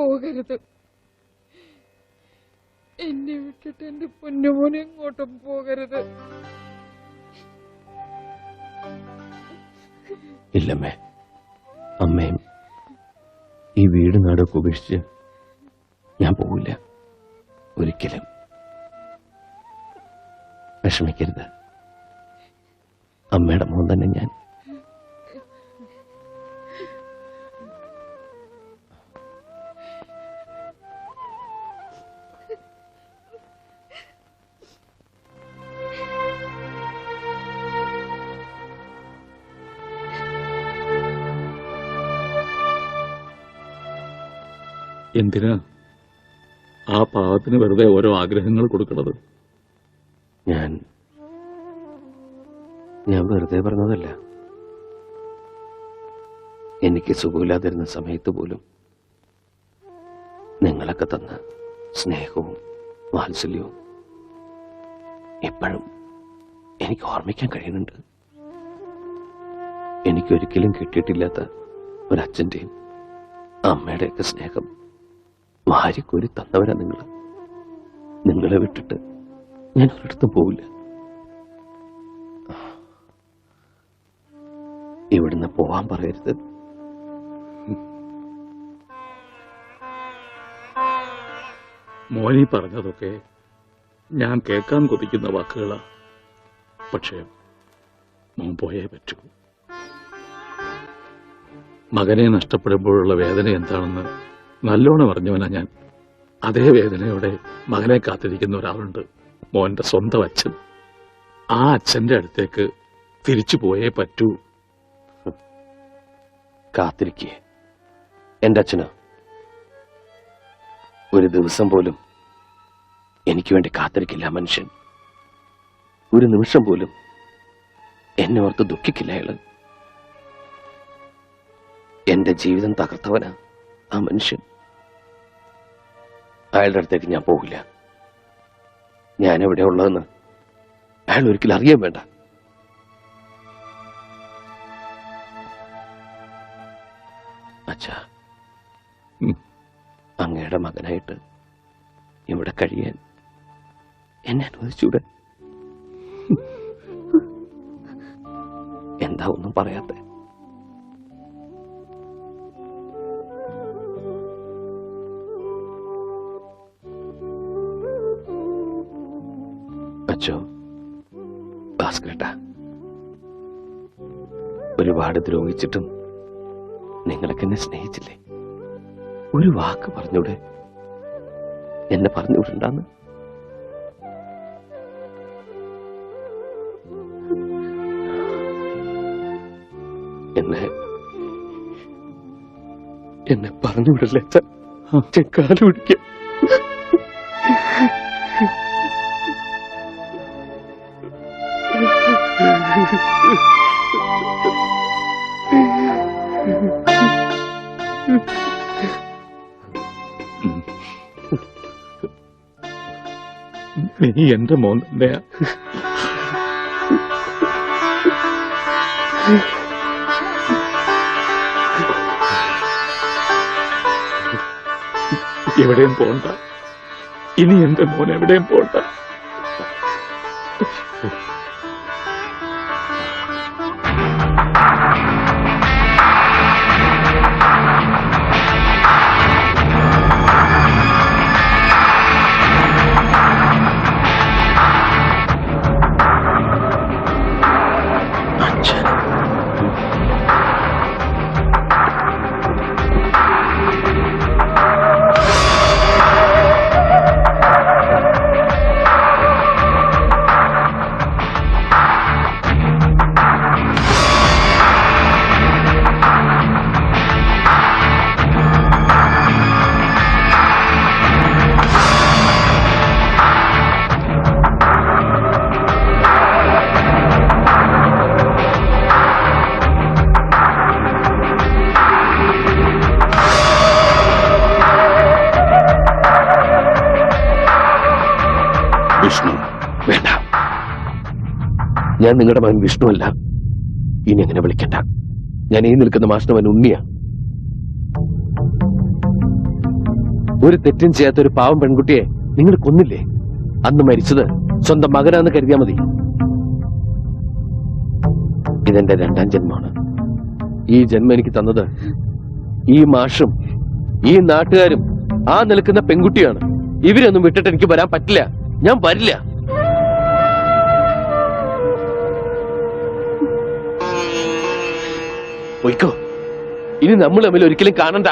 പോകരുത്. എന്നെ വിട്ടിട്ട് എന്റെ പൊന്നുമോനെ എങ്ങോട്ടും പോകരുത്. ഇല്ലമ്മേ, അമ്മയും ഈ വീട് നാടൊക്കെ ഉപേക്ഷിച്ച് ഞാൻ പോവില്ല ഒരിക്കലും. വിഷമിക്കരുത്, അമ്മയുടെ മോൻ തന്നെ ഞാൻ. എന്തിനാ ആ പാവത്തിന് വെറുതെ ഓരോ ആഗ്രഹങ്ങൾ കൊടുക്കണത്? ഞാൻ വെറുതെ പറഞ്ഞതല്ല. എനിക്ക് സുഖമില്ലാതിരുന്ന സമയത്ത് പോലും നിങ്ങളൊക്കെ തന്ന സ്നേഹവും വാത്സല്യവും ഇപ്പോഴും എനിക്ക് ഓർമ്മിക്കാൻ കഴിയുന്നുണ്ട്. എനിക്കൊരിക്കലും കിട്ടിയിട്ടില്ലാത്ത ഒരച്ഛൻ്റെയും അമ്മയുടെയൊക്കെ സ്നേഹം വാരിക്കോരി തന്നവരാ നിങ്ങൾ. നിങ്ങളെ വിട്ടിട്ട് ഞാൻ ഒരിടത്തും പോവില്ല. ഇവിടുന്ന് പോവാൻ പറയരുത്. മോനി പറഞ്ഞതൊക്കെ ഞാൻ കേൾക്കാൻ കൊതിക്കുന്ന വാക്കുകളാ. പക്ഷേ മോൻ പോയേ പറ്റൂ. മകനെ നഷ്ടപ്പെടുമ്പോഴുള്ള വേദന എന്താണെന്ന് നല്ലോണം അറിഞ്ഞവനാ ഞാൻ. അതേ വേദനയോടെ മകനെ കാത്തിരിക്കുന്ന ഒരാളുണ്ട്, മോന്റെ സ്വന്തം അച്ഛൻ. ആ അച്ഛന്റെ അടുത്തേക്ക് തിരിച്ചു പോയേ പറ്റൂ. കാത്തിരിക്കേ എന്റെ അച്ഛനോ ഒരു ദിവസം പോലും എനിക്ക് വേണ്ടി കാത്തിരിക്കില്ല മനുഷ്യൻ. ഒരു നിമിഷം പോലും എന്നെ ഓർത്ത് ദുഃഖിക്കില്ല അയാള്. എന്റെ ജീവിതം തകർത്തവനാ ആ മനുഷ്യൻ. അയാളുടെ അടുത്തേക്ക് ഞാൻ പോകില്ല. ഞാൻ എവിടെ ഉള്ളതെന്ന് അയാൾ ഒരിക്കലും അറിയാൻ വേണ്ട. അച്ഛാ, അങ്ങയുടെ മകനായിട്ട് ഇവിടെ കഴിയാൻ എന്നെ അനുവദിച്ചൂടെ? എന്താ ഒന്നും പറയാത്തെ? അച്ഛോ, ഭാസ്കരേട്ടാ, ഒരുപാട് ദ്രോഹിച്ചിട്ടും നിങ്ങളൊക്കെ എന്നെ സ്നേഹിച്ചില്ലേ? ഒരു വാക്ക് പറഞ്ഞൂടെ? എന്നെ പറഞ്ഞുവിടണ്ടാന്ന്. എന്നെ പറഞ്ഞുവിടല്ലേ? കാല് പിടിക്കാം. നീ എന്റെ മോൻ തന്നെയാ. എവിടെയും പോണ്ട. ഇനി എന്റെ മോൻ എവിടെയും പോണ്ട. വിഷ്ണു വേണ്ട. ഞാൻ നിങ്ങളുടെ മകൻ വിഷ്ണു അല്ല. ഇനി അങ്ങനെ വിളിക്കണ്ട. ഞാൻ ഈ നിൽക്കുന്ന മാഷിന്റെ മകൻ ഉണ്ണിയാ. ഒരു തെറ്റും ചെയ്യാത്ത ഒരു പാവം പെൺകുട്ടിയെ നിങ്ങൾ കൊന്നില്ലേ? അന്ന് മരിച്ചത് സ്വന്തം മകനാന്ന് കരുതിയാ മതി. ഇതെന്റെ 2ാം ജന്മമാണ്. ഈ ജന്മം എനിക്ക് തന്നത് ഈ മാഷും ഈ നാട്ടുകാരും ആ നിൽക്കുന്ന പെൺകുട്ടിയാണ്. ഇവരൊന്നും വിട്ടിട്ട് എനിക്ക് വരാൻ പറ്റില്ല. ഞാൻ വരില്ല. പോയിക്കോ. ഇനി നമ്മൾ തമ്മിൽ ഒരിക്കലും കാണണ്ട.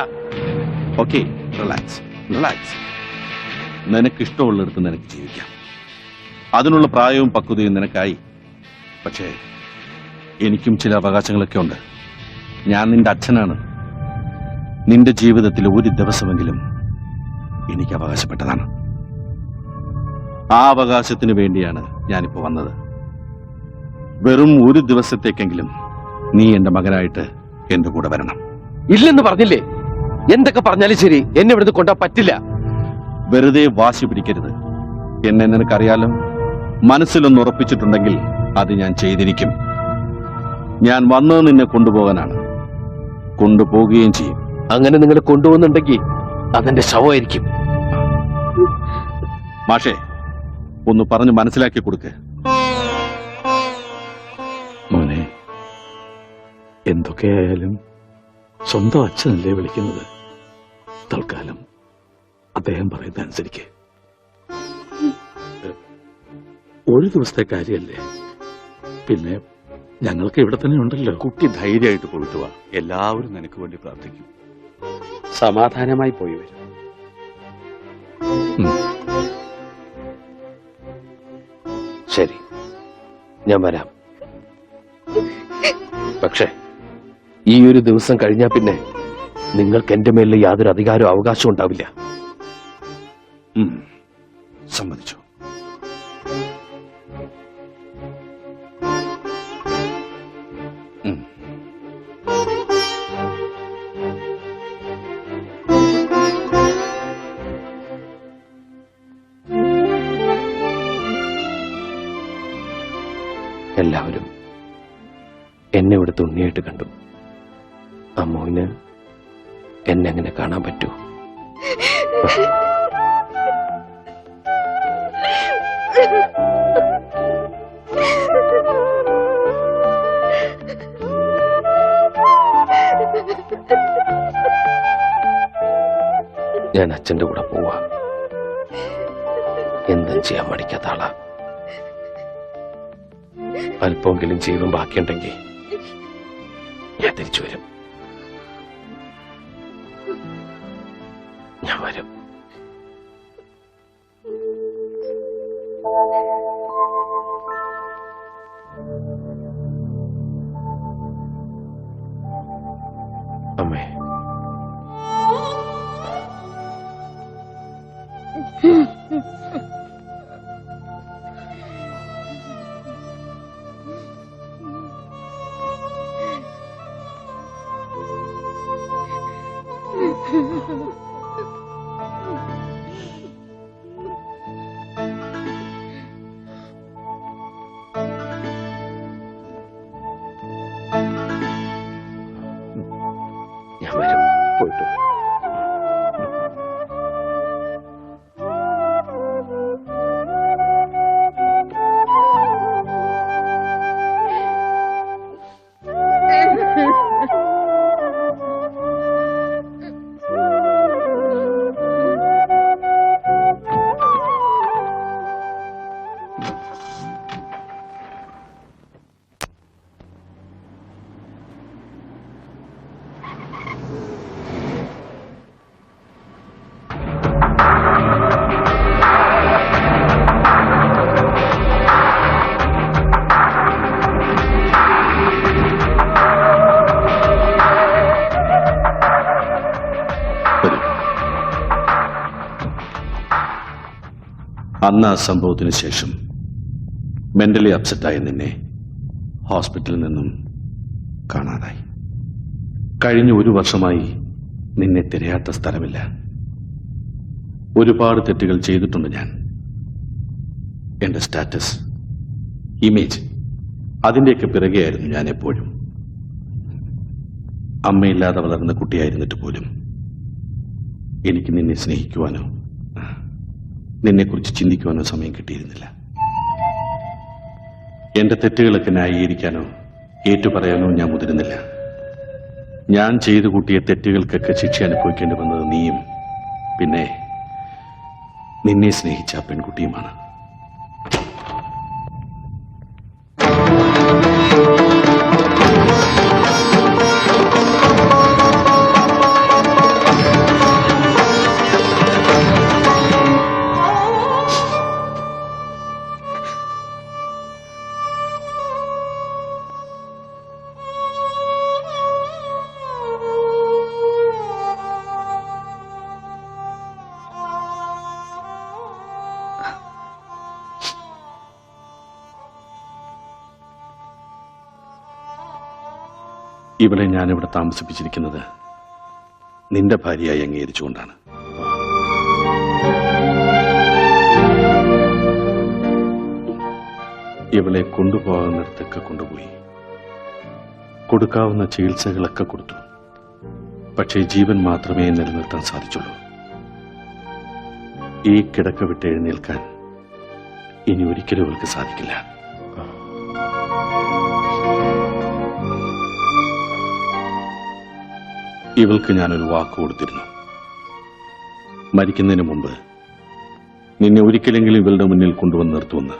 Okay, relax relax. നിനക്കിഷ്ടമുള്ളിടത്ത് നിനക്ക് ജീവിക്കാം. അതിനുള്ള പ്രായവും പക്വതയും നിനക്കായി. പക്ഷേ എനിക്കും ചില അവകാശങ്ങളൊക്കെ ഉണ്ട്. ഞാൻ നിന്റെ അച്ഛനാണ്. നിന്റെ ജീവിതത്തിൽ ഒരു ദിവസമെങ്കിലും എനിക്ക് അവകാശപ്പെട്ടതാണ്. ആ അവകാശത്തിന് വേണ്ടിയാണ് ഞാനിപ്പോ വന്നത്. വെറും ഒരു ദിവസത്തേക്കെങ്കിലും നീ എന്റെ മകനായിട്ട് എന്റെ കൂടെ വരണം. ഇല്ലെന്ന് പറഞ്ഞില്ലേ? എന്തൊക്കെ പറഞ്ഞാലും ശരി, എന്നെ ഇവിടുന്ന് കൊണ്ടാ പറ്റില്ല. വെറുതെ വാശി പിടിക്കരുത്. എന്നെ നിനക്കറിയാലോ. മനസ്സിലൊന്ന് ഉറപ്പിച്ചിട്ടുണ്ടെങ്കിൽ അത് ഞാൻ ചെയ്തിരിക്കും. ഞാൻ വന്നത് നിന്നെ കൊണ്ടുപോകാനാണ്. കൊണ്ടുപോകുകയും ചെയ്യും. അങ്ങനെ നിങ്ങൾ കൊണ്ടുപോകുന്നുണ്ടെങ്കിൽ അതെന്റെ ശവമായിരിക്കും. മാഷേ, ഒന്ന് പറഞ്ഞു മനസ്സിലാക്കി കൊടുക്ക്. മോനെ, എന്തൊക്കെയായാലും സ്വന്തം അച്ഛനല്ലേ വിളിക്കുന്നത്. തൽക്കാലം അദ്ദേഹം പറയുന്ന അനുസരിക്ക്. ഒരു ദിവസത്തെ കാര്യമല്ലേ. പിന്നെ ഞങ്ങൾക്ക് ഇവിടെ തന്നെ ഉണ്ടല്ലോ. കുട്ടി ധൈര്യമായിട്ട് പോയിട്ട് വാ. എല്ലാവരും നിനക്ക് വേണ്ടി പ്രാർത്ഥിക്കും. സമാധാനമായി പോയി വരും. ശരി, ഞാൻ വരാം. പക്ഷേ ഈ ഒരു ദിവസം കഴിഞ്ഞാൽ പിന്നെ നിങ്ങൾക്ക് എന്റെ മേലിൽ യാതൊരു അധികാരവും അവകാശവും ഉണ്ടാവില്ല. സമ്മതിച്ചു. എല്ലാവരും എന്നെ ഇവിടെ തുണ്ണിയായിട്ട് കണ്ടു. അമ്മുവിന് എന്നെ എങ്ങനെ കാണാൻ പറ്റൂ? ഞാൻ അച്ഛന്റെ കൂടെ പോവാ. എന്തും ചെയ്യാൻ മടിക്കാത്ത ആളാ. അല്പമെങ്കിലും ജീവൻ ബാക്കിയുണ്ടെങ്കിൽ ഞാൻ തിരിച്ചു വരും. ഞാൻ വരും. അമ്മേ, ഞാൻ വരും. പോയിട്ട് അന്ന് ആ സംഭവത്തിന് ശേഷം മെന്റലി അപ്സെറ്റായ നിന്നെ ഹോസ്പിറ്റലിൽ നിന്നും കാണാതായി. കഴിഞ്ഞ 1 വർഷമായി നിന്നെ തിരയാത്ത സ്ഥലമില്ല. ഒരുപാട് തെറ്റുകൾ ചെയ്തിട്ടുണ്ട് ഞാൻ. എന്റെ സ്റ്റാറ്റസ്, ഇമേജ്, അതിന്റെയൊക്കെ പിറകെയായിരുന്നു ഞാൻ എപ്പോഴും. അമ്മയില്ലാതെ വളർന്ന കുട്ടിയായിരുന്നിട്ട് പോലും എനിക്ക് നിന്നെ സ്നേഹിക്കുവാനോ നിന്നെക്കുറിച്ച് ചിന്തിക്കുവാനോ സമയം കിട്ടിയിരുന്നില്ല. എന്റെ തെറ്റുകളൊക്കെ ന്യായീകരിക്കാനോ ഏറ്റുപറയാനോ ഞാൻ മുതിരുന്നില്ല. ഞാൻ ചെയ്തു കൂട്ടിയ തെറ്റുകൾക്കൊക്കെ ശിക്ഷ അനുഭവിക്കേണ്ടി വന്നത് നീയും പിന്നെ നിന്നെ സ്നേഹിച്ച ആ പെൺകുട്ടിയുമാണ്. ഇവളെ ഞാനിവിടെ താമസിപ്പിച്ചിരിക്കുന്നത് നിന്റെ ഭാര്യയായി അംഗീകരിച്ചുകൊണ്ടാണ്. ഇവളെ കൊണ്ടുപോകുന്നിടത്തൊക്കെ കൊണ്ടുപോയി കൊടുക്കാവുന്ന ചികിത്സകളൊക്കെ കൊടുത്തു. പക്ഷേ ജീവൻ മാത്രമേ നിലനിർത്താൻ സാധിച്ചുള്ളൂ. ഈ കിടക്ക വിട്ട് എഴുന്നേൽക്കാൻ ഇനി ഒരിക്കലും ഇവൾക്ക് സാധിക്കില്ല. ഇവൾക്ക് ഞാനൊരു വാക്ക് കൊടുത്തിരുന്നു. മരിക്കുന്നതിന് മുമ്പ് നിന്നെ ഒരിക്കലെങ്കിലും ഇവളുടെ മുന്നിൽ കൊണ്ടുവന്ന് നിർത്തുമെന്ന്.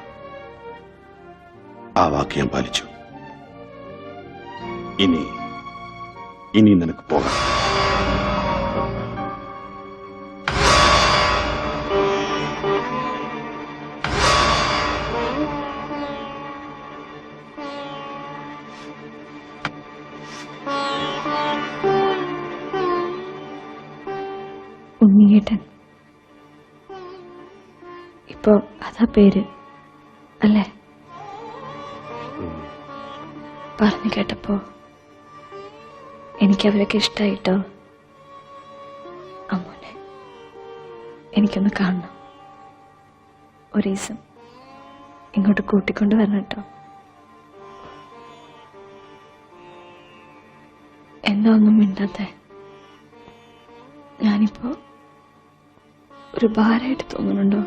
ആ വാക്ക് ഞാൻ പാലിച്ചു. ഇനി നിനക്ക് പോകാം. ഉണ്ണിയേട്ടൻ, ഇപ്പൊ അതാ പേര് അല്ലേ? പറഞ്ഞു കേട്ടപ്പോ എനിക്കവരൊക്കെ ഇഷ്ടായിട്ടോ. അമ്മോനെ എനിക്കൊന്ന് കാണണം. ഒരു ദിവസം ഇങ്ങോട്ട് കൂട്ടിക്കൊണ്ട് വരണം കേട്ടോ. എന്താ ഒന്നും മിണ്ടാത്തെ? ഞാനിപ്പോ ഒരു ഭാരമായിട്ട് തോന്നുന്നുണ്ടോ?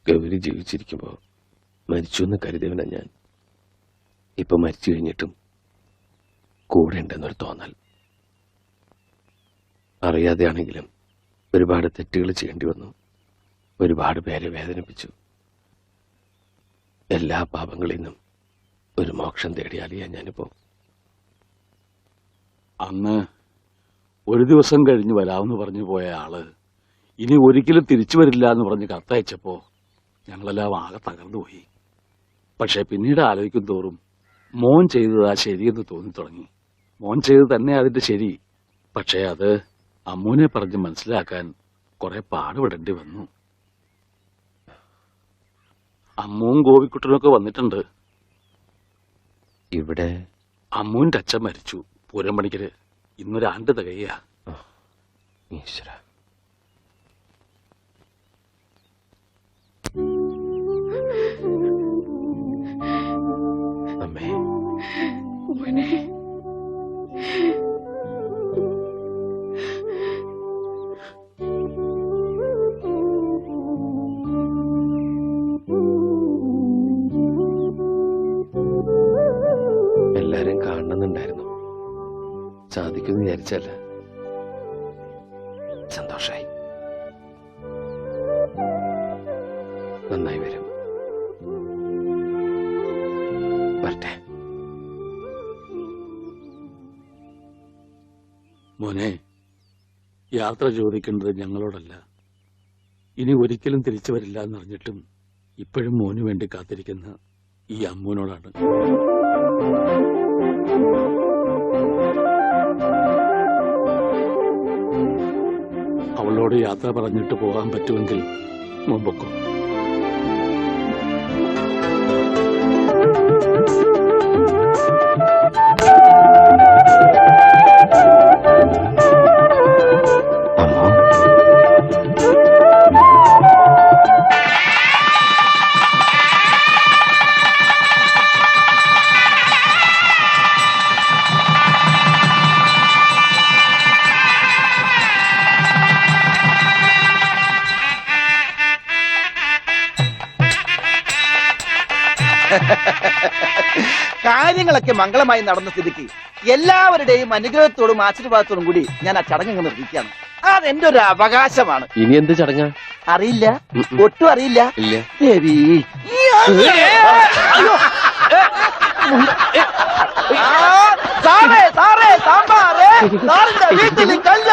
ഗൗരി ജീവിച്ചിരിക്കുമ്പോ മരിച്ചു എന്ന് കരുതിയവനാ ഞാൻ. ഇപ്പൊ മരിച്ചു കഴിഞ്ഞിട്ടും കൂടെ ഉണ്ടെന്നൊരു തോന്നൽ. അറിയാതെയാണെങ്കിലും ഒരുപാട് തെറ്റുകൾ ചെയ്യേണ്ടി വന്നു. ഒരുപാട് പേരെ വേദനിപ്പിച്ചു. എല്ലാ പാപങ്ങളിൽ നിന്നും ഒരു മോക്ഷം തേടിയാലിയാ ഞാനിപ്പോ. അന്ന് ഒരു ദിവസം കഴിഞ്ഞ് വരാമെന്ന് പറഞ്ഞു പോയ ആള് ഇനി ഒരിക്കലും തിരിച്ചു വരില്ല എന്ന് പറഞ്ഞ് കത്തയച്ചപ്പോ ഞങ്ങളെല്ലാം ആകെ തകർന്നുപോയി. പക്ഷെ പിന്നീട് ആലോചിക്കും തോറും മോൻ ചെയ്തതാ ശരിയെന്ന് തോന്നി തുടങ്ങി. മോൻ ചെയ്ത് തന്നെ അതിന്റെ ശരി. പക്ഷെ അത് അമ്മൂനെ പറഞ്ഞ് മനസ്സിലാക്കാൻ കുറെ പാടുപെടേണ്ടി വന്നു. അമ്മുവും ഗോപിക്കുട്ടനൊക്കെ വന്നിട്ടുണ്ട്. ഇവിടെ അമ്മൂന്റെ അച്ഛൻ മരിച്ചു പൂരം പണിക്കര്. ഇന്നൊരാണ്ട് തികയ്യ. ഈശ്വര, അമ്മേ. മോനെ, എല്ലാരും കാണണമെന്നുണ്ടായിരുന്നു. സാധിക്കുമെന്ന് വിചാരിച്ചല്ല. സന്തോഷായി. നന്നായി വരും. വരട്ടെ. മോനെ, യാത്ര ചോദിക്കേണ്ടത് ഞങ്ങളോടല്ല. ഇനി ഒരിക്കലും തിരിച്ചു വരില്ല എന്നറിഞ്ഞിട്ടും ഇപ്പോഴും മോനു വേണ്ടി കാത്തിരിക്കുന്ന ഈ അമ്മൂനോടാണ്. മകളോട് യാത്ര പറഞ്ഞിട്ട് പോകാൻ പറ്റുമെങ്കിൽ മുമ്പൊക്കെ കാര്യങ്ങളൊക്കെ മംഗളമായി നടന്ന സ്ഥിതിക്ക് എല്ലാവരുടെയും അനുഗ്രഹത്തോടും ആശീർവാദത്തോടും കൂടി ഞാൻ ആ ചടങ്ങ് നിർവഹിക്കുകയാണ്. അതെന്റെ ഒരു അവകാശമാണ്. ഇനി എന്ത് ചടങ്ങാ? അറിയില്ല, ഒട്ടും അറിയില്ല. ഇല്ല. ദേവി സാറേ സാറേ സാമ്പാറേ സാറിന്റെ വീട്ടിൽ കല്യാണം